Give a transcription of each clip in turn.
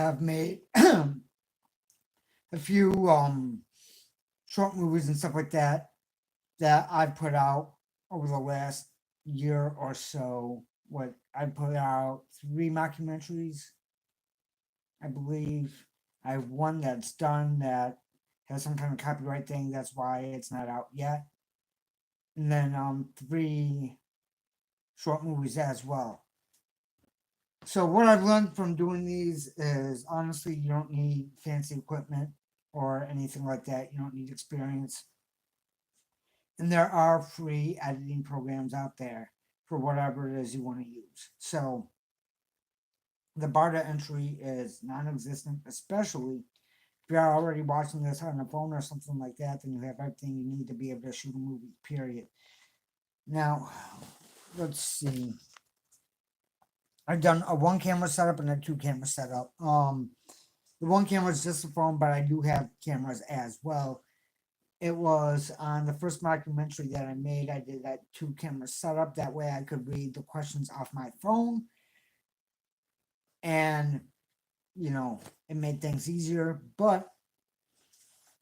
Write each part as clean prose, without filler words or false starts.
have made a few short movies and stuff like that that I've put out over the last year or so. What I put out three documentaries, I believe. I have one that's done that has some kind of copyright thing. That's why it's not out yet. And then three short movies as well. So what I've learned from doing these is honestly you don't need fancy equipment or anything like that. You don't need experience. And there are free editing programs out there for whatever it is you want to use. So the bar to entry is non-existent, especially if you're already watching this on a phone or something like that, then you have everything you need to be able to shoot a movie, period. Now, let's see. I've done a one camera setup and a two camera setup. The one camera is just a phone, but I do have cameras as well. It was on the first documentary that I made. I did that two camera setup. That way I could read the questions off my phone. And, it made things easier, but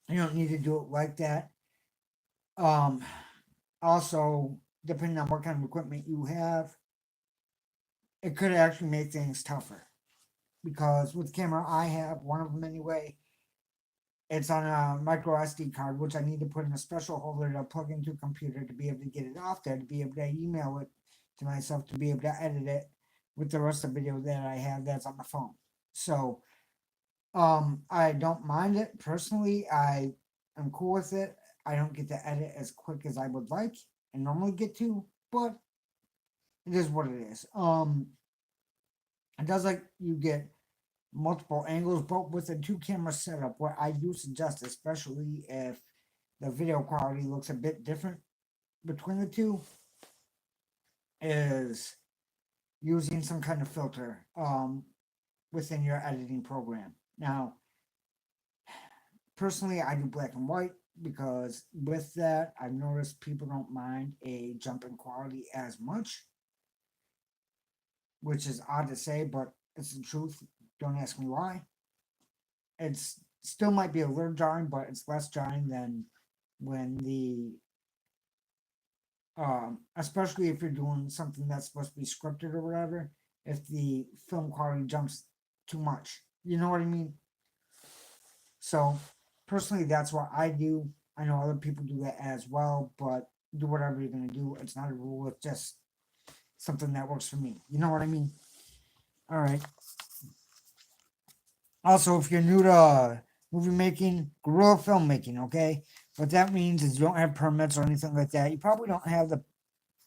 you don't need to do it like that. Um, Also, depending on what kind of equipment you have, it could actually make things tougher. Because with the camera I have, one of them anyway, it's on a micro SD card, which I need to put in a special holder to plug into a computer to be able to get it off there, to be able to email it to myself, to be able to edit it with the rest of the video that I have that's on the phone. So, I don't mind it personally. I'm cool with it. I don't get to edit as quick as I would like and normally get to, but it is what it is. It does like you get multiple angles, but with a two camera setup, what I do suggest, especially if the video quality looks a bit different between the two, is using some kind of filter within your editing program. Now, personally, I do black and white because with that, I've noticed people don't mind a jump in quality as much, which is odd to say, but it's the truth. Don't ask me why. It's still might be a little jarring, but it's less jarring than when especially if you're doing something that's supposed to be scripted or whatever, if the film quality jumps too much. You know what I mean? So personally, that's what I do. I know other people do that as well, but do whatever you're gonna do. It's not a rule. It's just something that works for me. You know what I mean? All right. Also, if you're new to movie making, guerrilla filmmaking, okay? What that means is you don't have permits or anything like that. You probably don't have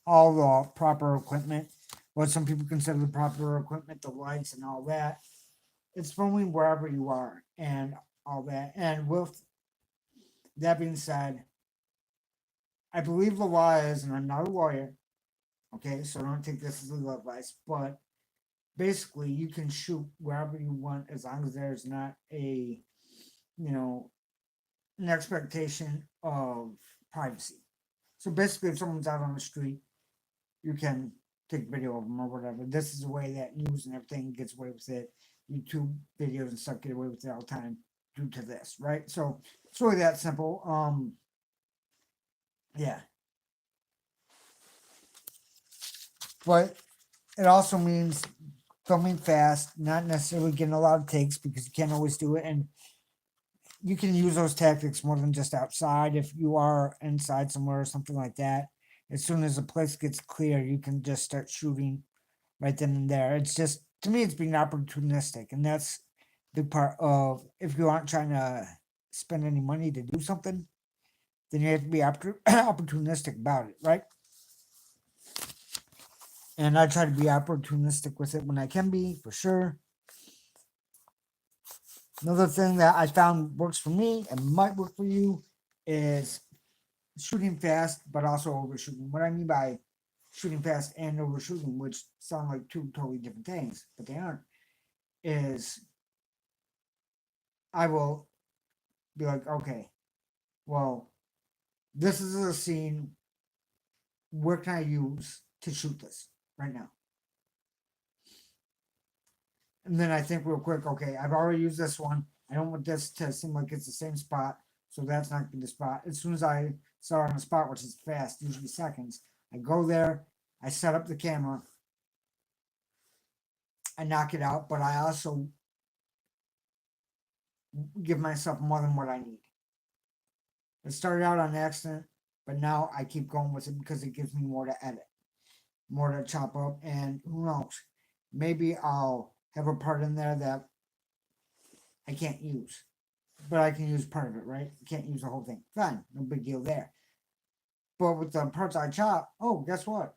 all the proper equipment, what some people consider the proper equipment, the lights and all that. It's filming wherever you are and all that. And with that being said, I believe the law is, and I'm not a lawyer, okay, so don't take this as legal advice, but basically you can shoot wherever you want as long as there's not you know, an expectation of privacy. So basically, if someone's out on the street, you can take video of them or whatever. This is the way that news and everything gets away with it. YouTube videos and stuff get away with it all the time due to this, right? So it's really that simple. Yeah, but it also means filming fast, not necessarily getting a lot of takes because you can't always do it, and you can use those tactics more than just outside. If you are inside somewhere or something like that, as soon as the place gets clear, you can just start shooting right then and there. It's just to me, it's being opportunistic, and that's the part of if you aren't trying to spend any money to do something, then you have to be opportunistic about it, right? And I try to be opportunistic with it when I can be, for sure. Another thing that I found works for me and might work for you is shooting fast, but also overshooting. What I mean by shooting fast and overshooting, which sound like two totally different things, but they aren't, is I will be like, okay, well, this is a scene. Where can I use to shoot this right now? And then I think real quick, okay, I've already used this one. I don't want this to seem like it's the same spot, so that's not gonna be the spot. As soon as I start on the spot, which is fast, usually seconds, I go there, I set up the camera, I knock it out, but I also give myself more than what I need. It started out on accident, but now I keep going with it because it gives me more to edit, more to chop up, and who knows? Maybe I'll have a part in there that I can't use, but I can use part of it, right? I can't use the whole thing. Fine, no big deal there. But with the parts I chop, oh, guess what?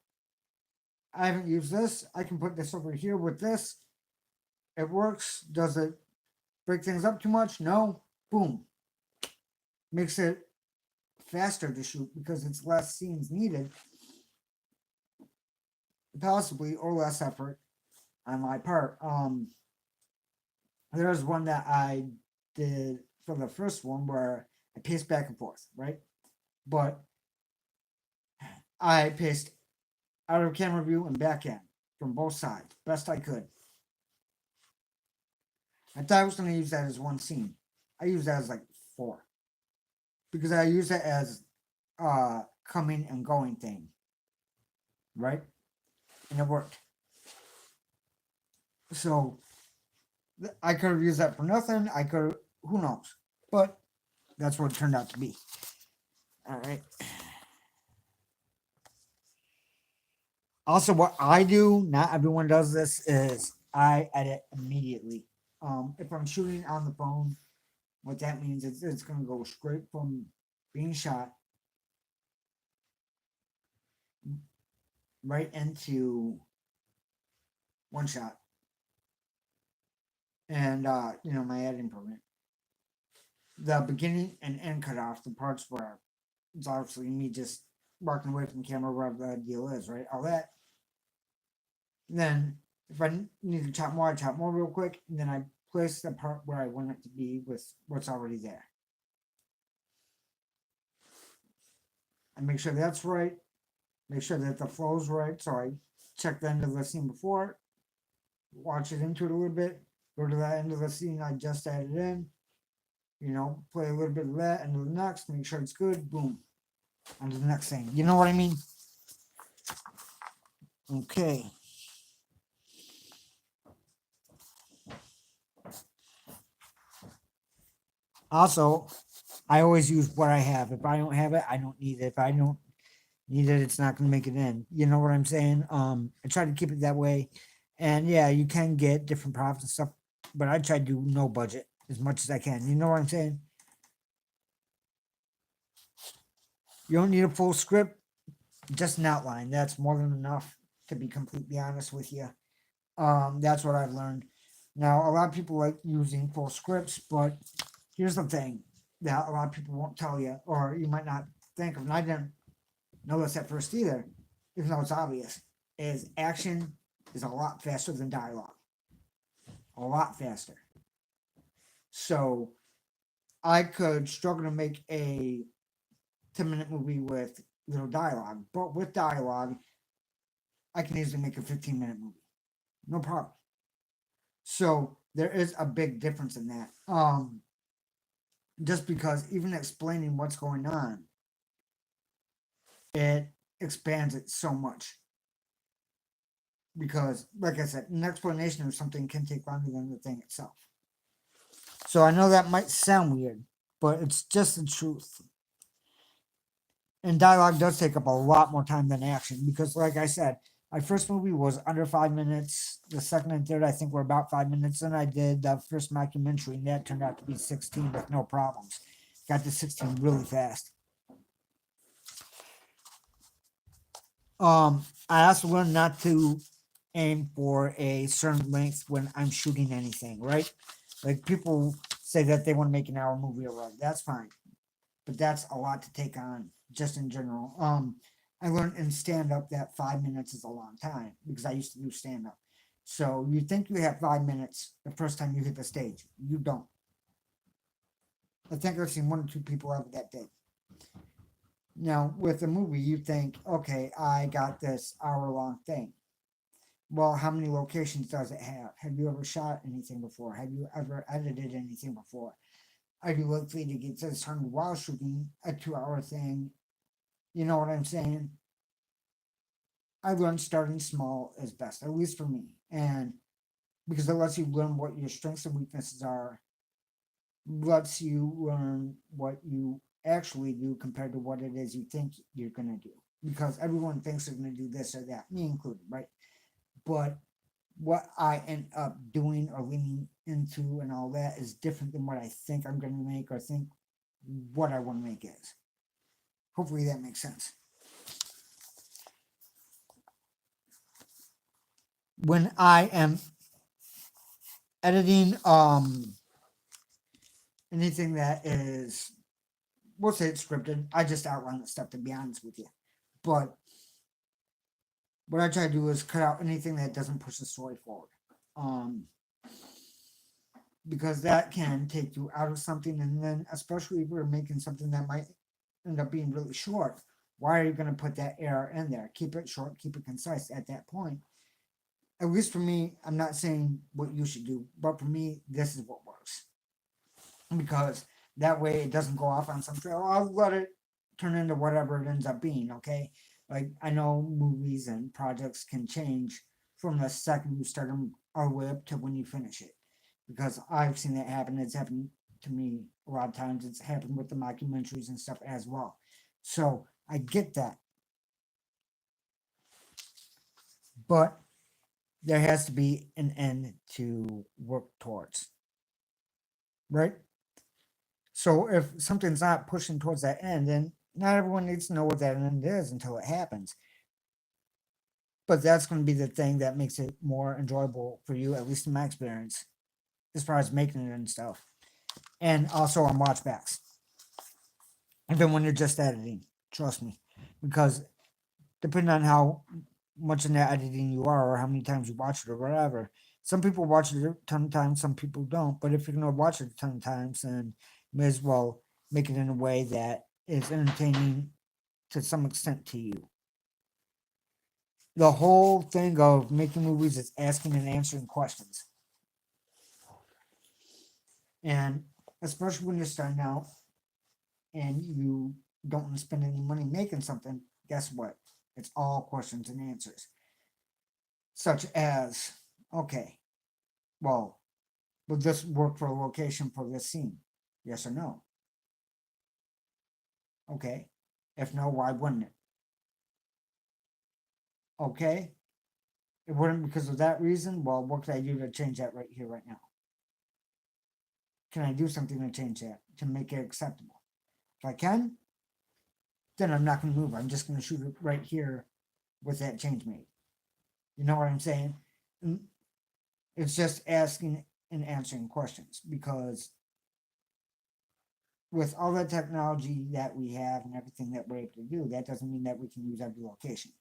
I haven't used this. I can put this over here with this. It works. Does it break things up too much? No. Boom. Makes it faster to shoot because it's less scenes needed, possibly, or less effort on my part. There's one that I did for the first one where I paced back and forth, right? But I paced out of camera view and back end from both sides, best I could. I thought I was going to use that as one scene. I used that as like four because I use it as coming and going thing, right? And it worked. So I could have used that for nothing. I could, who knows? But that's what it turned out to be. All right. Also, what I do, not everyone does this, is I edit immediately. If I'm shooting on the phone, what that means is it's going to go straight from being shot right into one shot. And, my editing program. The beginning and end cut off, the parts where it's obviously me just walking away from the camera, wherever the deal is, right? All that. And then if I need to chop more, I chop more real quick. And then I place the part where I want it to be with what's already there. I make sure that's right. Make sure that the flow's right. So I check the end of the scene before, watch it into it a little bit, go to that end of the scene I just added in, play a little bit of that, and the next, make sure it's good, boom, on to the next thing. You know what I mean? Okay. Also, I always use what I have. If I don't have it, I don't need it. If I don't need it, it's not going to make it in. You know what I'm saying? I try to keep it that way. And yeah, you can get different props and stuff, but I try to do no budget as much as I can. You know what I'm saying? You don't need a full script, just an outline. That's more than enough, to be completely honest with you. That's what I've learned. Now, a lot of people like using full scripts, but here's the thing that a lot of people won't tell you, or you might not think of, and I didn't know this at first either, even though it's obvious, is action is a lot faster than dialogue. A lot faster. So I could struggle to make a 10-minute movie with little dialogue, but with dialogue, I can easily make a 15-minute movie. No problem. So there is a big difference in that. Just because even explaining what's going on, it expands it so much. Because, like I said, an explanation of something can take longer than the thing itself. So I know that might sound weird, but it's just the truth. And dialogue does take up a lot more time than action because, like I said, my first movie was under 5 minutes. The second and third, I think, were about 5 minutes. And I did the first mockumentary, and that turned out to be 16 with no problems. Got to 16 really fast. I also learned not to aim for a certain length when I'm shooting anything, right? Like people say that they want to make an hour movie or whatever. That's fine. But that's a lot to take on just in general. I learned in stand up that 5 minutes is a long time because I used to do stand up. So you think you have 5 minutes the first time you hit the stage. You don't. I think I've seen one or two people have it that day. Now, with a movie, you think, okay, I got this hour long thing. Well, how many locations does it have? Have you ever shot anything before? Have you ever edited anything before? Are you likely to get to this 100 while shooting a 2 hour thing? You know what I'm saying? I learned starting small is best, at least for me. And because it lets you learn what your strengths and weaknesses are, lets you learn what you actually do compared to what it is you think you're going to do. Because everyone thinks they're going to do this or that, me included, right? But what I end up doing or leaning into and all that is different than what I think I'm going to make or think what I want to make is. Hopefully that makes sense. When I am editing anything that is, we'll say it's scripted, I just outline the stuff, to be honest with you. But what I try to do is cut out anything that doesn't push the story forward. Um, because that can take you out of something, and then especially if we're making something that might end up being really short, why are you going to put that error in there? Keep it short, keep it concise at that point. At least for me, I'm not saying what you should do, but for me, this is what works. Because that way it doesn't go off on some trail. I'll let it turn into whatever it ends up being, okay? Like, I know movies and projects can change from the second you start them all the way up to when you finish it. Because I've seen that happen. It's happened to me a lot of times. It's happened with the documentaries and stuff as well. So I get that. But there has to be an end to work towards, right? So if something's not pushing towards that end, then not everyone needs to know what that end is until it happens. But that's going to be the thing that makes it more enjoyable for you, at least in my experience, as far as making it and stuff. And also on watchbacks, even when you're just editing, trust me, because depending on how much in that editing you are or how many times you watch it or whatever, some people watch it a ton of times, some people don't. But if you're going to watch it a ton of times, then you may as well make it in a way that is entertaining to some extent to you. The whole thing of making movies is asking and answering questions. And especially when you're starting out and you don't want to spend any money making something, guess what? It's all questions and answers. Such as, okay, well, would this work for a location for this scene? Yes or no? Okay. If no, why wouldn't it? Okay. It wouldn't because of that reason. Well, what can I do to change that right here, right now? Can I do something to change that to make it acceptable? If I can, then I'm not going to move. I'm just going to shoot it right here with that change made. You know what I'm saying? It's just asking and answering questions because with all the technology that we have and everything that we're able to do, that doesn't mean that we can use every location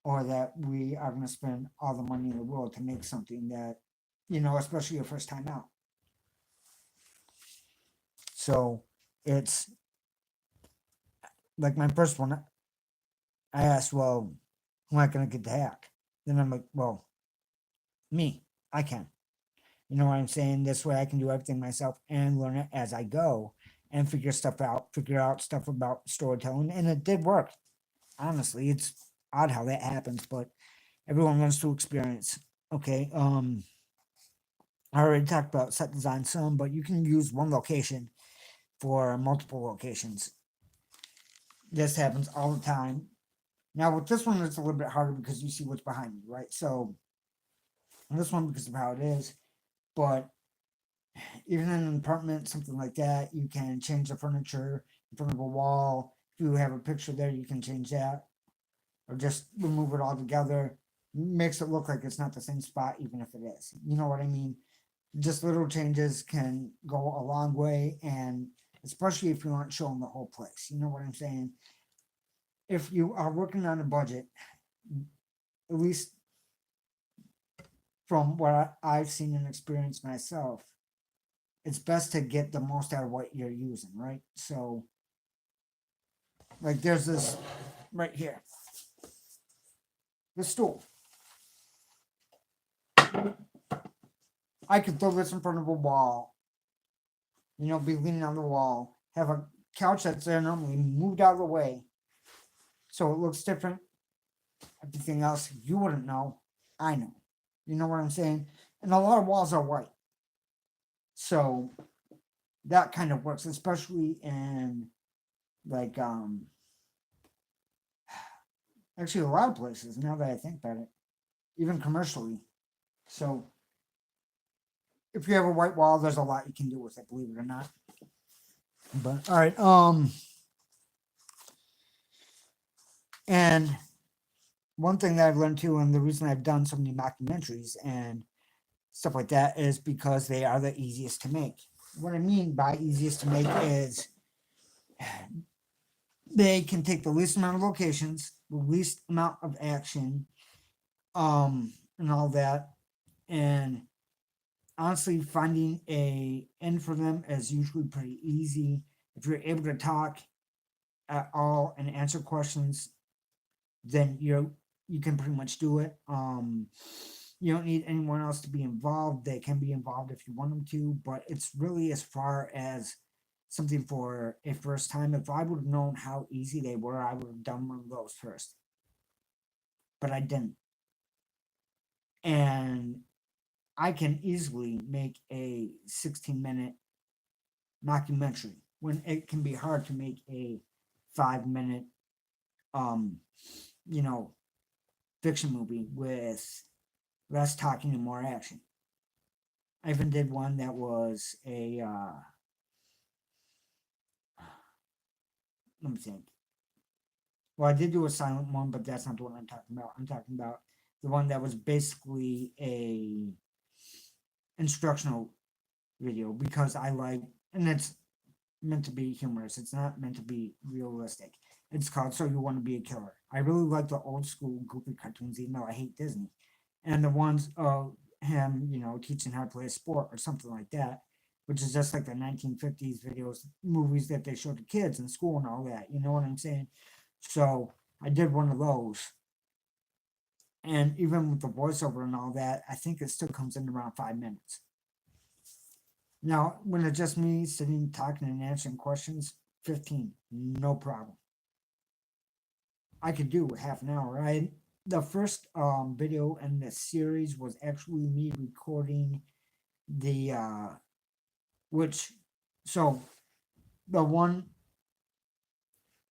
or that we are going to spend all the money in the world to make something that, especially your first time out. So it's like my first one, I asked, well, who am I going to get to hack? Then I'm like, well, me, I can. You know what I'm saying? This way I can do everything myself and learn it as I go and figure out stuff about storytelling. And it did work. Honestly, it's odd how that happens, but everyone learns through experience. Okay. I already talked about set design some, but you can use one location for multiple locations. This happens all the time. Now with this one, it's a little bit harder because you see what's behind me, right? So this one because of how it is, but even in an apartment, something like that, you can change the furniture in front of a wall. If you have a picture there, you can change that or just remove it all together. Makes it look like it's not the same spot, even if it is. You know what I mean? Just little changes can go a long way, and especially if you aren't showing the whole place. You know what I'm saying? If you are working on a budget, at least from what I've seen and experienced myself, it's best to get the most out of what you're using, right? So, like, there's this right here, the stool. I could throw this in front of a wall, be leaning on the wall, have a couch that's there normally moved out of the way so it looks different. Everything else you wouldn't know, I know. You know what I'm saying? And a lot of walls are white. So that kind of works, especially in like actually a lot of places now that I think about it, even commercially. So if you have a white wall, there's a lot you can do with it, believe it or not. But all right, and one thing that I've learned too, and the reason I've done so many mockumentaries and stuff like that is because they are the easiest to make. What I mean by easiest to make is they can take the least amount of locations, the least amount of action, and all that. And honestly, finding a end for them is usually pretty easy. If you're able to talk at all and answer questions, then you can pretty much do it. You don't need anyone else to be involved. They can be involved if you want them to, but it's really as far as something for a first time. If I would have known how easy they were, I would have done one of those first. But I didn't. And I can easily make a 16-minute mockumentary when it can be hard to make a 5-minute um you know fiction movie with less talking and more action. I even did one that was a let me think. Well, I did do a silent one, but that's not the one I'm talking about. I'm talking about the one that was basically a instructional video because I like, and it's meant to be humorous. It's not meant to be realistic. It's called So You Want to Be a Killer. I really like the old school goofy cartoons, even though I hate Disney. And the ones of him, teaching how to play a sport or something like that, which is just like the 1950s videos, movies that they showed to kids in school and all that. You know what I'm saying? So I did one of those. And even with the voiceover and all that, I think it still comes in around 5 minutes. Now, when it's just me sitting, talking, and answering questions, 15, no problem. I could do half an hour. The first video in the series was actually me recording the which so the one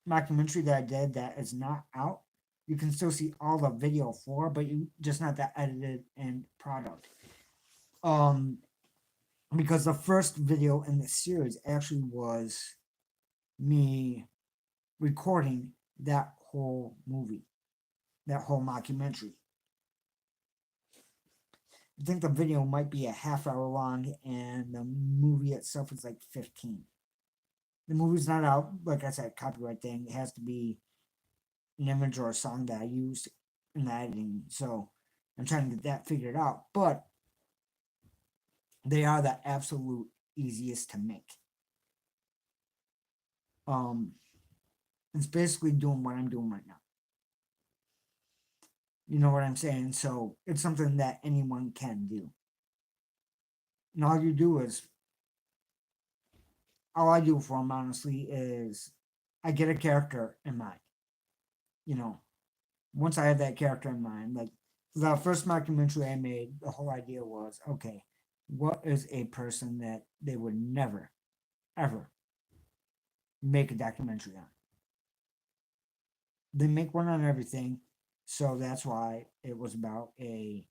documentary that I did that is not out. You can still see all the video for, but you just not the edited end product. Because the first video in the series actually was me recording that whole movie, that whole mockumentary. I think the video might be a half hour long, and the movie itself is like 15. The movie's not out, like I said, copyright thing. It has to be an image or a song that I used in the editing. So I'm trying to get that figured out. But they are the absolute easiest to make. It's basically doing what I'm doing right now. You know what I'm saying? So it's something that anyone can do. And all you do is, all I do for them, honestly, is I get a character in mind. Once I have that character in mind, like the first documentary I made, the whole idea was, okay, what is a person that they would never, ever make a documentary on? They make one on everything. So that's why it was about a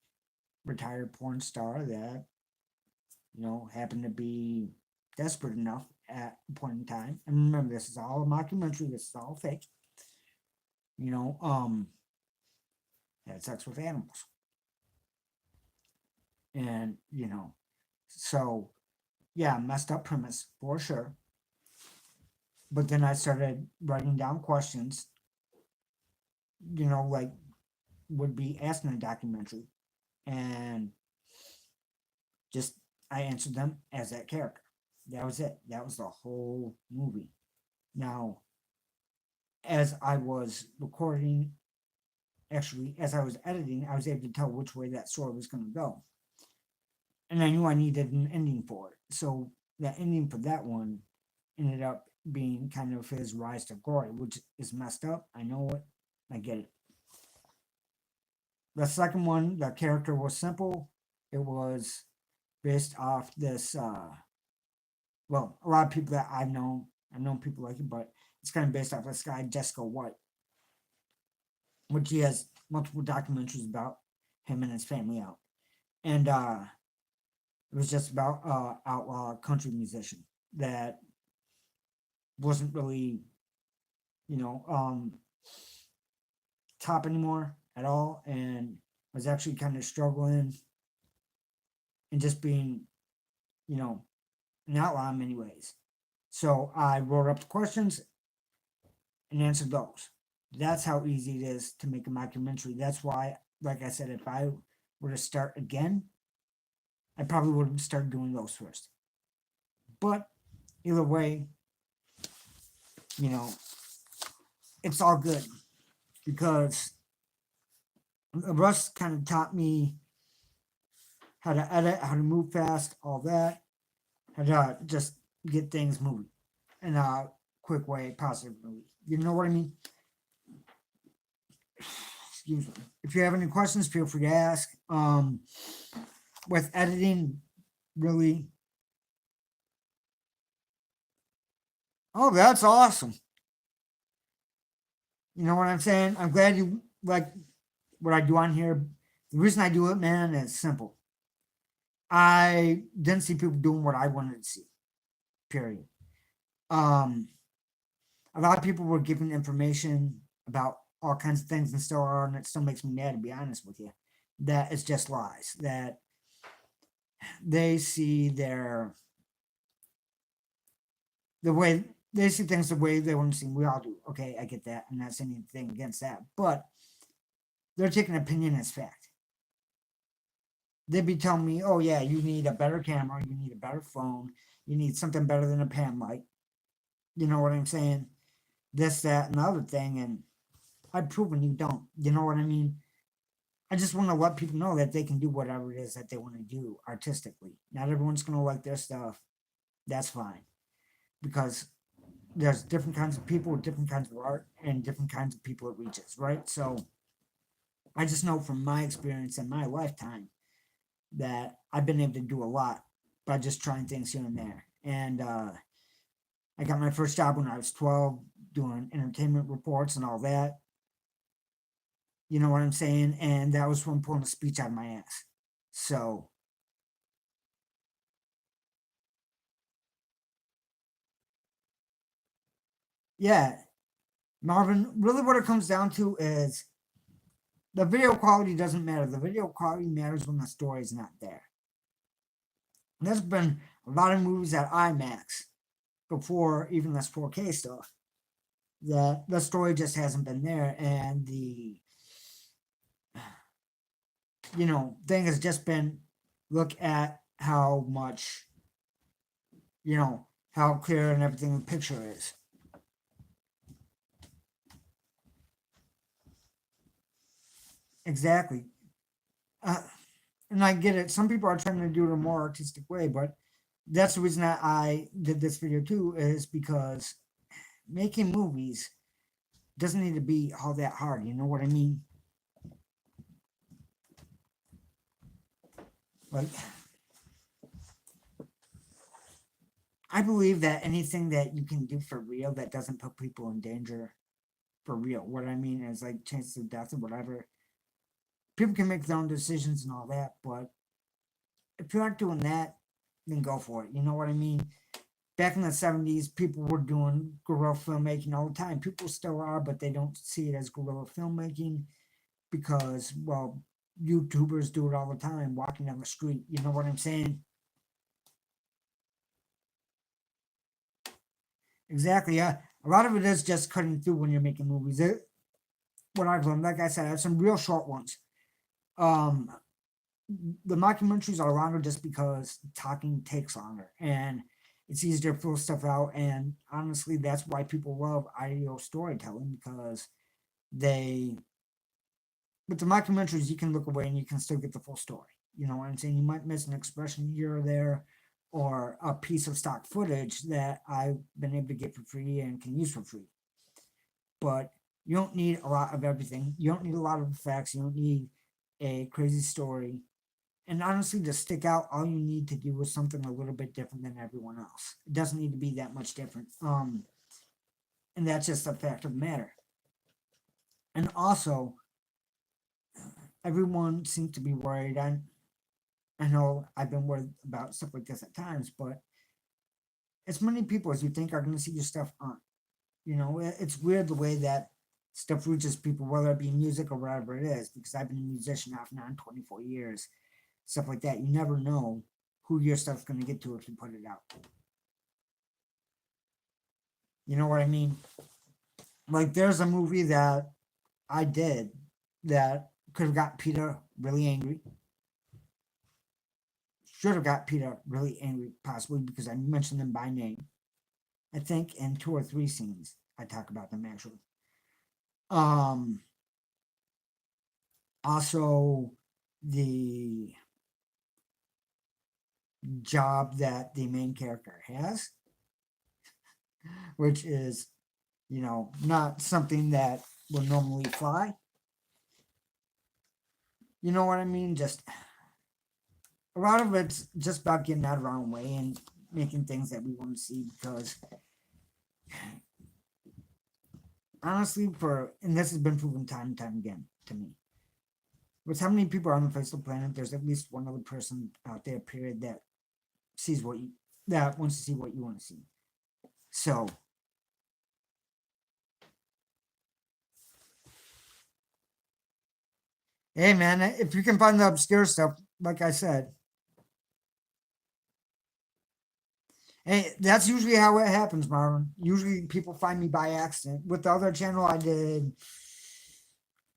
retired porn star that, happened to be desperate enough at a point in time. And remember, this is all a mockumentary, this is all fake. Had sex with animals. And, so yeah, messed up premise for sure. But then I started writing down questions, like would be asked in a documentary. And just I answered them as that character. That was it. That was the whole movie. Now, as I was recording, actually, as I was editing, I was able to tell which way that story was going to go. and I knew I needed an ending for it. So that ending for that one ended up being kind of his rise to glory, which is messed up. I know it. I get it. The second one, the character was simple. It was based off this. Well, a lot of people that I've known people like it, but it's kind of based off this guy Jessica White, which he has multiple documentaries about him and his family out, and it was just about outlaw country musician that wasn't really, you know, top anymore at all, and was actually kind of struggling and just being, you know, an outlaw in many ways. So I wrote up the questions and answered those. That's how easy it is to make a documentary. That's why, like I said, if I were to start again, I probably would start doing those first. But either way, you know, it's all good because Russ kind of taught me how to edit, how to move fast, all that, how to just get things moving in a quick way, positively. You know what I mean? Excuse me. If you have any questions, feel free to ask. With editing, really, oh, that's awesome. You know what I'm saying? I'm glad you like what I do on here. The reason I do it, man, is simple. I didn't see people doing what I wanted to see. Period. Um, a lot of people were giving information about all kinds of things and still are, and it still makes me mad to be honest with you. That it's just lies. That they see the way they see things the way they want to see them. We all do. Okay, I get that. I'm not saying anything against that, but they're taking opinion as fact. They'd be telling me, "Oh yeah, you need a better camera, you need a better phone, you need something better than a pan light." You know what I'm saying? This, that, and the other thing, and I've proven you don't. You know what I mean? I just want to let people know that they can do whatever it is that they want to do artistically. Not everyone's gonna like their stuff. That's fine because there's different kinds of people with different kinds of art and different kinds of people it reaches, right? So I just know from my experience in my lifetime that I've been able to do a lot by just trying things here and there. And I got my first job when I was 12 doing entertainment reports and all that. You know what I'm saying? And that was from pulling a speech out of my ass. So, yeah, Marvin, really what it comes down to is the video quality doesn't matter. The video quality matters when the story is not there. And there's been a lot of movies at IMAX before even this 4K stuff that the story just hasn't been there, and the thing has just been look at how much how clear and everything the picture is. Exactly. uh, and I get it, some people are trying to do it a more artistic way, but that's the reason that I did this video too, is because making movies doesn't need to be all that hard, you know what I mean? Like, I believe that anything that you can do for real that doesn't put people in danger, for real, what I mean is like chances of death or whatever, people can make their own decisions and all that, but if you aren't doing that, then go for it. You know what I mean? Back in the 70s, people were doing guerrilla filmmaking all the time. People still are, but they don't see it as guerrilla filmmaking because, well, YouTubers do it all the time, walking down the street. You know what I'm saying? Exactly. Yeah. A lot of it is just cutting through when you're making movies. What I've learned, like I said, I have some real short ones. Um, the mockumentaries are longer just because talking takes longer and it's easier to fill stuff out. And honestly, that's why people love audio storytelling because they, with the mockumentaries, you can look away and you can still get the full story. You know what I'm saying? You might miss an expression here or there, or a piece of stock footage that I've been able to get for free and can use for free. But you don't need a lot of everything. You don't need a lot of effects. You don't need a crazy story. And honestly, to stick out, all you need to do is something a little bit different than everyone else. It doesn't need to be that much different. And that's just a fact of the matter. And also, everyone seems to be worried. I know I've been worried about stuff like this at times, but as many people as you think are going to see your stuff aren't. You know, it's weird the way that stuff reaches people, whether it be music or whatever it is, because I've been a musician off and on 24 years, stuff like that. You never know who your stuff's going to get to if you put it out. You know what I mean? Like, there's a movie that I did that could have got Peter really angry. Should have got Peter really angry, possibly because I mentioned them by name. I think in 2 or 3 scenes, I talk about them actually. Um, Also, the job that the main character has, which is, not something that will normally fly. You know what I mean? Just a lot of it's just about getting out of our own way and making things that we want to see because honestly, and this has been proven time and time again to me. With how many people are on the face of the planet, there's at least one other person out there, period, that sees that wants to see what you want to see. So, hey man, if you can find the obscure stuff, like I said, hey, that's usually how it happens, Marvin. Usually people find me by accident. With the other channel, I did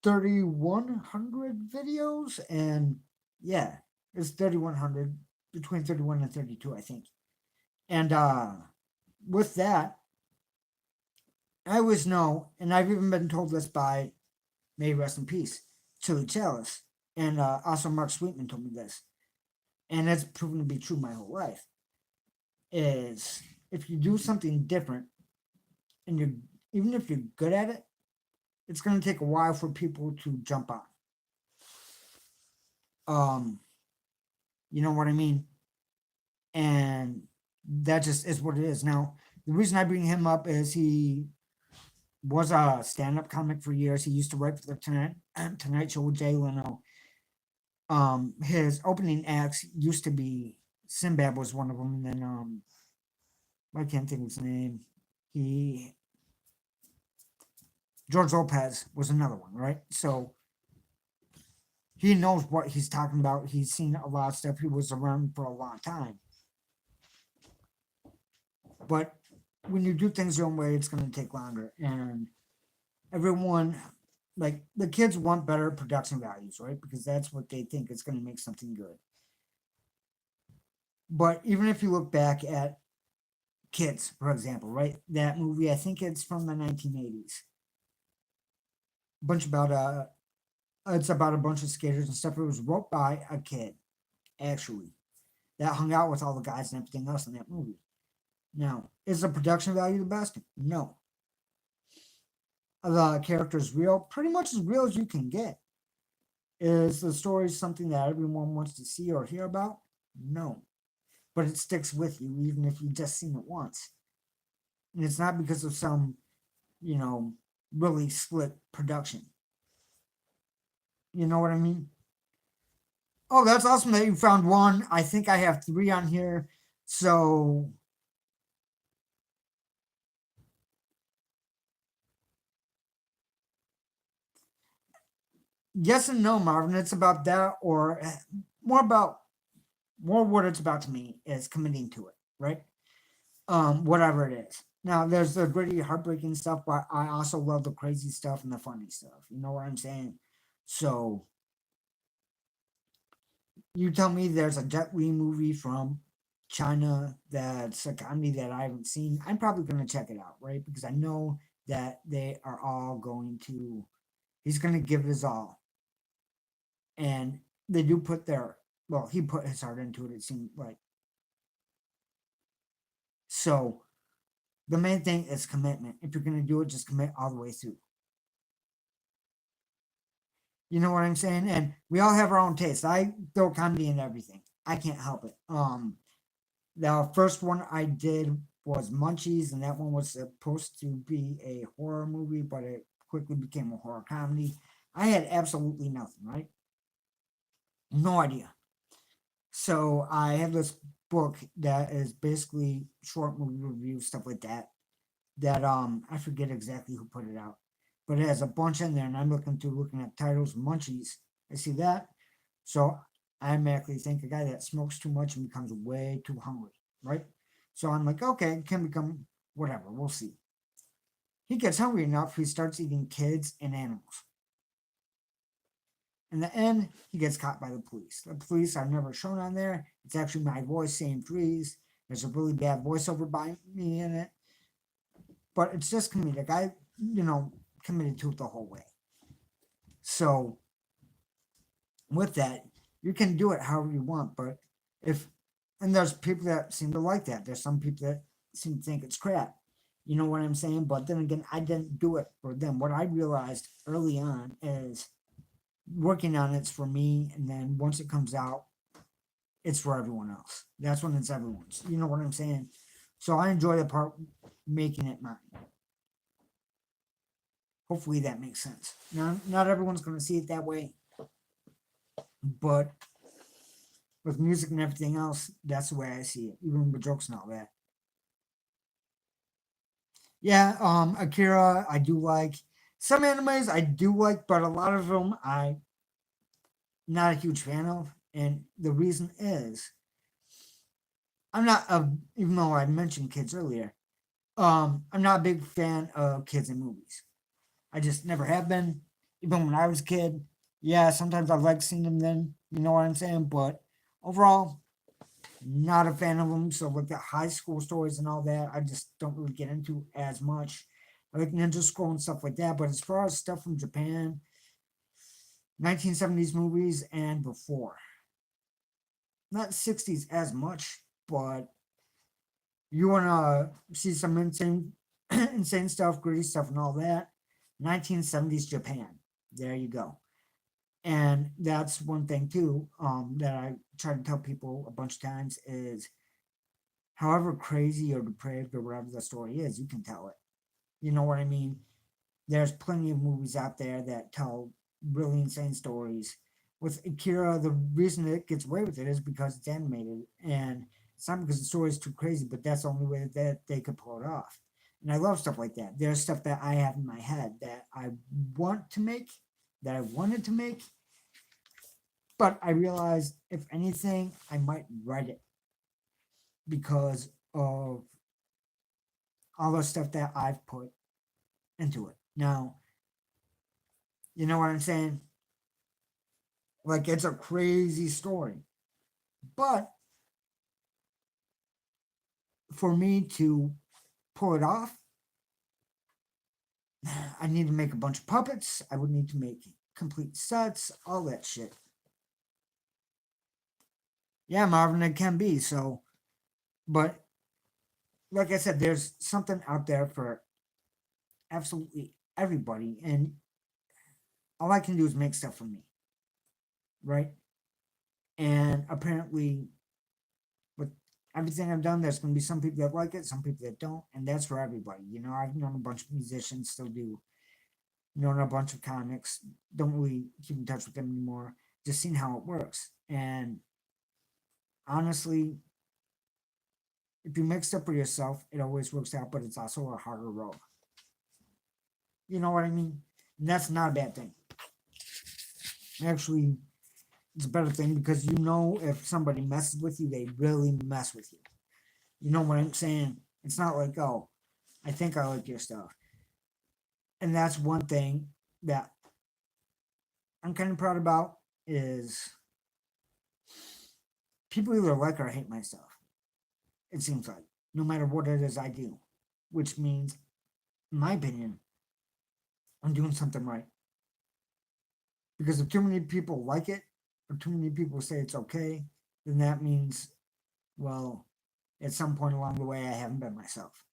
3,100 videos, and yeah, it's 3,100, between 31 and 32, I think. And with that, I always know, and I've even been told this by, may rest in peace, Chili Chalice, and also Mark Sweetman told me this, and it's proven to be true my whole life. Is if you do something different, and even if you're good at it, it's going to take a while for people to jump on. You know what I mean? And that just is what it is. Now, the reason I bring him up is he was a stand-up comic for years. He used to write for the Tonight Show with Jay Leno. His opening acts used to be Sinbad was one of them, and then I can't think of his name. George Lopez was another one, right? So he knows what he's talking about. He's seen a lot of stuff. He was around for a long time. But when you do things your own way, it's going to take longer. And everyone, like the kids, want better production values, right? Because that's what they think is going to make something good. But even if you look back at Kids, for example, right? That movie, I think it's from the 1980s. It's about a bunch of skaters and stuff. It was wrote by a kid, actually, that hung out with all the guys and everything else in that movie. Now, is the production value the best? No. Are the characters real? Pretty much as real as you can get. Is the story something that everyone wants to see or hear about? No. But it sticks with you even if you've just seen it once. And it's not because of some, really slick production. You know what I mean? Oh, that's awesome that you found one. I think I have 3 on here. So yes and no, Marvin. It's about that, or more about more what it's about to me is committing to it, right? Whatever it is. Now, there's the gritty, heartbreaking stuff, but I also love the crazy stuff and the funny stuff. You know what I'm saying? So you tell me there's a Jet Li movie from China that's a comedy that I haven't seen. I'm probably going to check it out, right? Because I know that they are all going to, he's going to give his all. And they do put their Well, he put his heart into it, it seemed like. So the main thing is commitment. If you're gonna do it, just commit all the way through. You know what I'm saying? And we all have our own taste. I throw comedy in everything. I can't help it. The first one I did was Munchies, and that one was supposed to be a horror movie, but it quickly became a horror comedy. I had absolutely nothing, right? No idea. So I have this book that is basically short movie reviews, stuff like that. That I forget exactly who put it out, but it has a bunch in there, and I'm looking at titles, Munchies. I see that, so I automatically think a guy that smokes too much and becomes way too hungry, right? So I'm like, okay, it can become whatever. We'll see. He gets hungry enough, he starts eating kids and animals. In the end, he gets caught by the police. The police are never shown on there. It's actually my voice saying freeze. There's a really bad voiceover by me in it, but it's just comedic. I, you know, committed to it the whole way. So with that, you can do it however you want, but if and there's people that seem to like that. There's some people that seem to think it's crap. You know what I'm saying? But then again, I didn't do it for them. What I realized early on is working on it's for me, and then once it comes out, it's for everyone else. That's when it's everyone's. You know what I'm saying? So I enjoy the part making it mine. Hopefully that makes sense. Now, not everyone's going to see it that way, but with music and everything else, that's the way I see it, even with jokes and all that. Yeah, Akira, I do like. Some animes I do like, but a lot of them I'm not a huge fan of. And the reason is, I'm not a, even though I mentioned kids earlier, I'm not a big fan of kids in movies. I just never have been. Even when I was a kid, yeah, sometimes I like seeing them then, you know what I'm saying? But overall, not a fan of them. So like the high school stories and all that, I just don't really get into as much. I like Ninja Scroll and stuff like that. But as far as stuff from Japan, 1970s movies and before, not 60s as much, but you want to see some insane, insane stuff, gritty stuff, and all that. 1970s Japan. There you go. And that's one thing too, that I try to tell people a bunch of times is however crazy or depraved or whatever the story is, you can tell it. You know what I mean? There's plenty of movies out there that tell really insane stories. With Akira, the reason it gets away with it is because it's animated, and it's not because the story is too crazy, but that's the only way that they could pull it off. And I love stuff like that. There's stuff that I have in my head that I want to make, that I wanted to make, but I realized if anything, I might write it because of all the stuff that I've put into it. Now, you know what I'm saying? Like it's a crazy story. But for me to pull it off, I need to make a bunch of puppets. I would need to make complete sets, all that shit. Yeah, Marvin, it can be. So, but like I said, there's something out there for absolutely everybody. And all I can do is make stuff for me. Right. And apparently, with everything I've done, there's going to be some people that like it, some people that don't, and that's for everybody. You know, I've known a bunch of musicians, still do, known a bunch of comics, don't really keep in touch with them anymore, just seeing how it works. And honestly, if you mix up for yourself, it always works out, but it's also a harder road. You know what I mean? And that's not a bad thing. Actually, it's a better thing because you know if somebody messes with you, they really mess with you. You know what I'm saying? It's not like, oh, I think I like your stuff. And that's one thing that I'm kind of proud about is people either like or hate my stuff. It seems like no matter what it is I do, which means, in my opinion, I'm doing something right. Because if too many people like it, or too many people say it's okay, then that means, well, at some point along the way, I haven't been myself.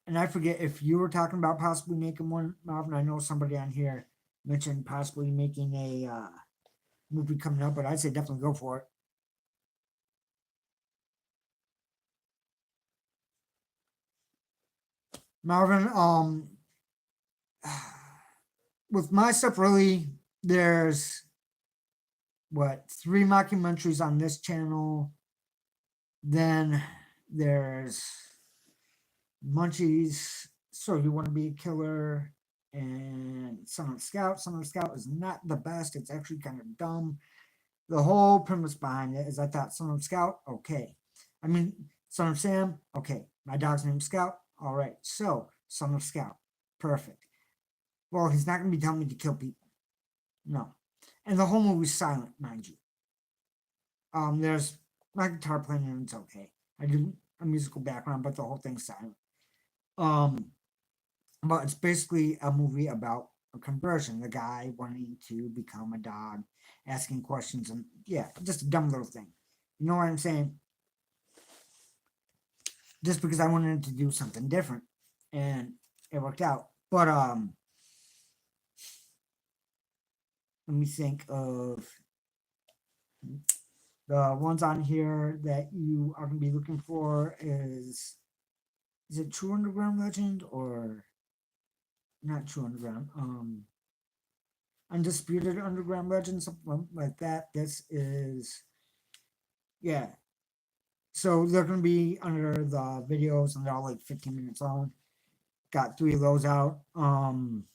And I forget if you were talking about possibly making one, Marvin. I know somebody on here mentioned possibly making a movie coming up, but I'd say definitely go for it. Marvin, with my stuff, really, there's what, 3 mockumentaries on this channel. Then there's Munchies, So You Want to Be a Killer, and Son of a Scout. Son of a Scout is not the best. It's actually kind of dumb. The whole premise behind it is I thought Son of a Scout, okay. I mean, Son of Sam, okay. My dog's name is Scout, all right. So, Son of Scout, perfect. Well, he's not going to be telling me to kill people. No. And the whole movie's silent, mind you. There's my guitar playing and it's okay. I do a musical background, but the whole thing's silent. But it's basically a movie about a conversion, the guy wanting to become a dog, asking questions, and yeah, just a dumb little thing. You know what I'm saying? Just because I wanted to do something different, and it worked out. But let me think of the ones on here that you are going to be looking for. Is it True Underground Legend or not True Underground? Undisputed Underground Legend, something like that. This is, yeah. So they're going to be under the videos, and they're all like 15 minutes long. Got 3 of those out. Trying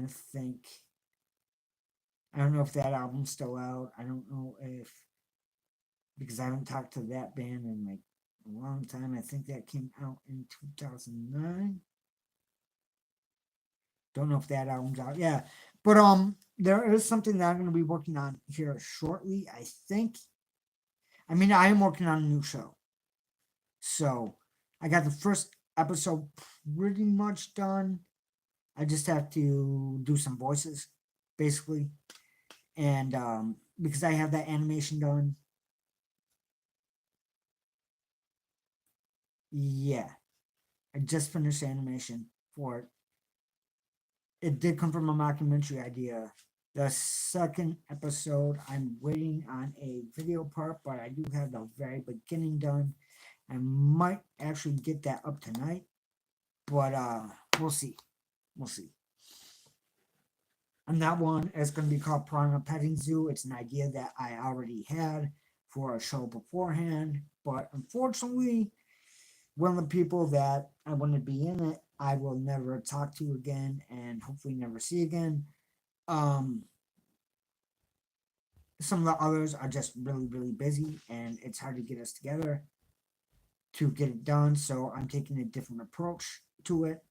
to think. I don't know if that album's still out. I don't know if, because I haven't talked to that band in like a long time. I think that came out in 2009. Don't know if that album's out. Yeah. But there is something that I'm going to be working on here shortly, I think. I mean, I am working on a new show. So I got the first episode pretty much done. I just have to do some voices, basically. And because I have that animation done. Yeah. I just finished animation for it. It did come from a mockumentary idea. The second episode, I'm waiting on a video part, but I do have the very beginning done. I might actually get that up tonight, but we'll see. We'll see. And that one is going to be called Piranha Petting Zoo. It's an idea that I already had for a show beforehand, but unfortunately, one of the people that I want to be in it, I will never talk to again and hopefully never see again. Some of the others are just really, really busy, and it's hard to get us together to get it done. So I'm taking a different approach to it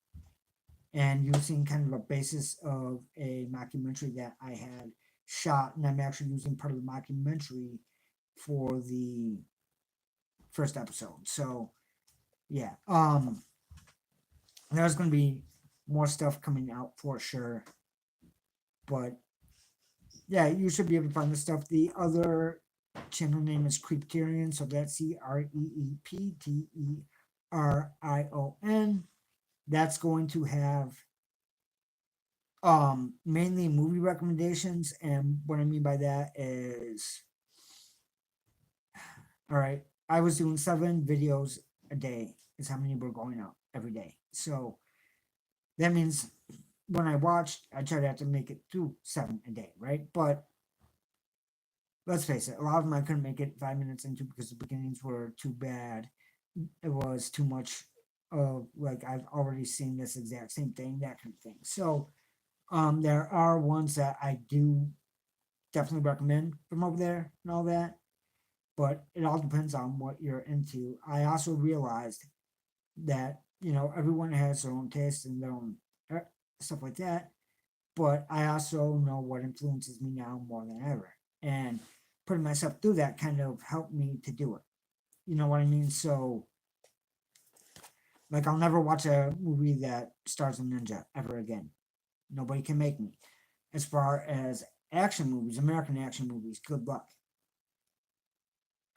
and using kind of a basis of a mockumentary that I had shot, and I'm actually using part of the mockumentary for the first episode. So yeah, there's going to be more stuff coming out for sure, but yeah, you should be able to find the stuff. The other channel name is Creepterion, so that's CREEPTERION. That's going to have mainly movie recommendations, and what I mean by that is, all right, I was doing 7 videos a day is how many were going out every day. So that means when I watched, I tried to have to make it through 7 a day, right? But let's face it, a lot of them I couldn't make it 5 minutes into because the beginnings were too bad. It was too much of like, I've already seen this exact same thing, that kind of thing. So there are ones that I do definitely recommend from over there and all that, but it all depends on what you're into. I also realized that, you know, everyone has their own taste and their own stuff like that, but I also know what influences me now more than ever, and putting myself through that kind of helped me to do it. You know what I mean? So Like I'll never watch a movie that stars a ninja ever again. Nobody can make me. As far as action movies, American action movies, good luck.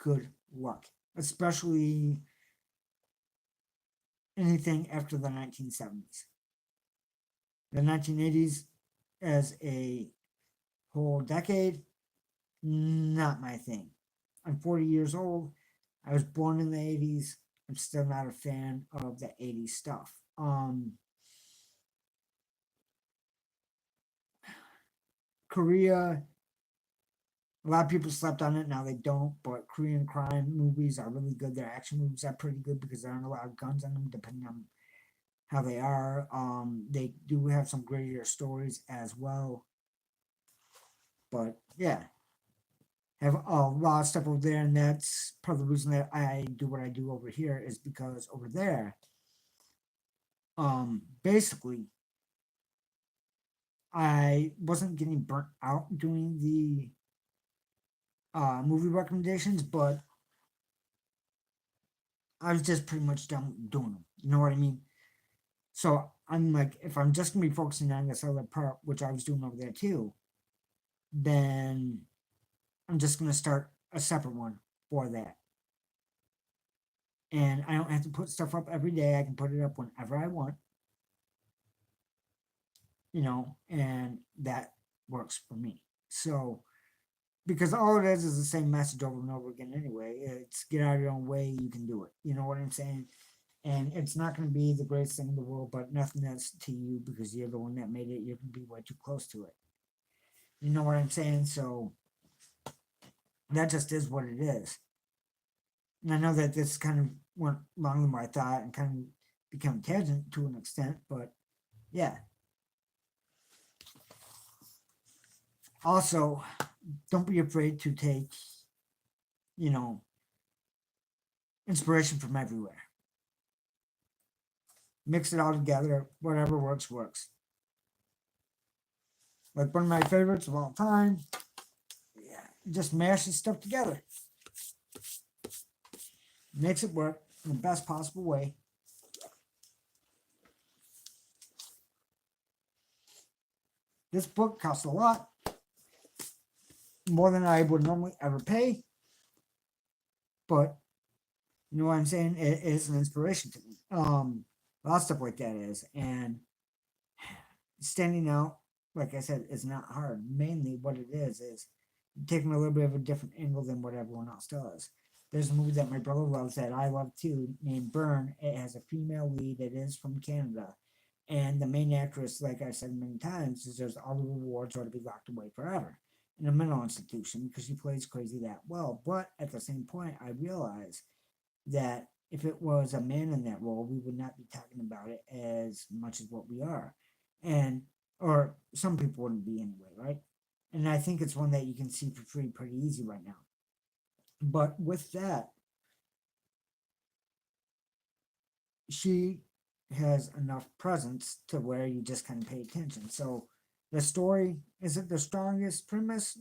Good luck. Especially anything after the 1970s. The 1980s as a whole decade, not my thing. I'm 40 years old. I was born in the 80s. I'm still not a fan of the 80s stuff. Korea, a lot of people slept on it. Now they don't, but Korean crime movies are really good. Their action movies are pretty good because there aren't a lot of guns in them, depending on how they are. They do have some grittier stories as well. But yeah, have a lot of stuff over there, and that's part of the reason that I do what I do over here is because over there, basically, I wasn't getting burnt out doing the movie recommendations, but I was just pretty much done doing them. You know what I mean? So I'm like, if I'm just gonna be focusing on this other part, which I was doing over there too, then I'm just gonna start a separate one for that. And I don't have to put stuff up every day. I can put it up whenever I want, and that works for me. So because all it is the same message over and over again anyway. It's get out of your own way, you can do it. You know what I'm saying? And it's not going to be the greatest thing in the world, but nothing that's to you because you're the one that made it. You're going to be way too close to it. You know what I'm saying? So that just is what it is. And I know that this kind of went longer than I thought and kind of became tangent to an extent, but yeah. Also, don't be afraid to take, you know, inspiration from everywhere. Mix it all together. Whatever works, works. Like one of my favorites of all time. Yeah, just mash this stuff together. Makes it work in the best possible way. This book costs a lot, more than I would normally ever pay. But you know what I'm saying? It is an inspiration to me. A lot of stuff like that is, and standing out, like I said, is not hard. Mainly, what it is taking a little bit of a different angle than what everyone else does. There's a movie that my brother loves that I love too, named Burn. It has a female lead. It is from Canada, and the main actress, like I said many times, deserves all the rewards or to be locked away forever in a mental institution because she plays crazy that well. But at the same point, I realize that if it was a man in that role, we would not be talking about it as much as what we are. And, or some people wouldn't be anyway, right? And I think it's one that you can see for free pretty easy right now. But with that, she has enough presence to where you just kind of pay attention. So the story, is it the strongest premise?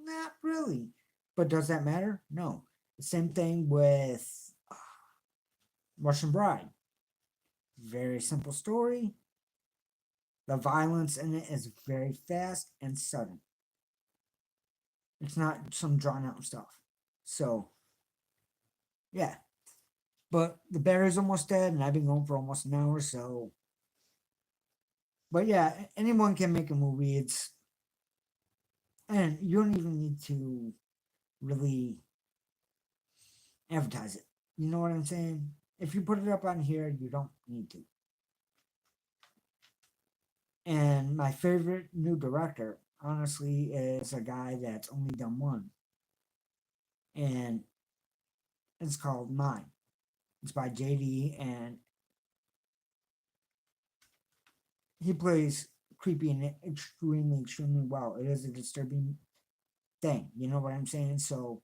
Not really. But does that matter? No. The same thing with Russian Bride. Very simple story. The violence in it is very fast and sudden. It's not some drawn out stuff. So, yeah. But the battery's almost dead, and I've been going for almost an hour. So, but yeah, anyone can make a movie. And you don't even need to really advertise it. You know what I'm saying? If you put it up on here, you don't need to. And my favorite new director, honestly, is a guy that's only done one. And it's called Mine. It's by JD, and he plays creepy and extremely well. It is a disturbing thing. You know what I'm saying? So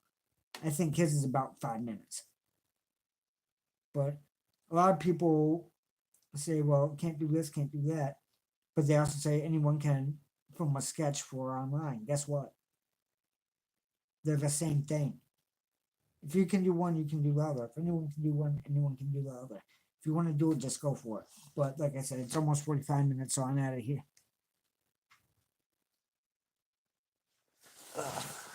I think his is about 5 minutes. But a lot of people say, well, can't do this, can't do that. But they also say anyone can film a sketch for online. Guess what? They're the same thing. If you can do one, you can do the other. If anyone can do one, anyone can do the other. If you want to do it, just go for it. But like I said, it's almost 45 minutes, so I'm out of here. Ugh.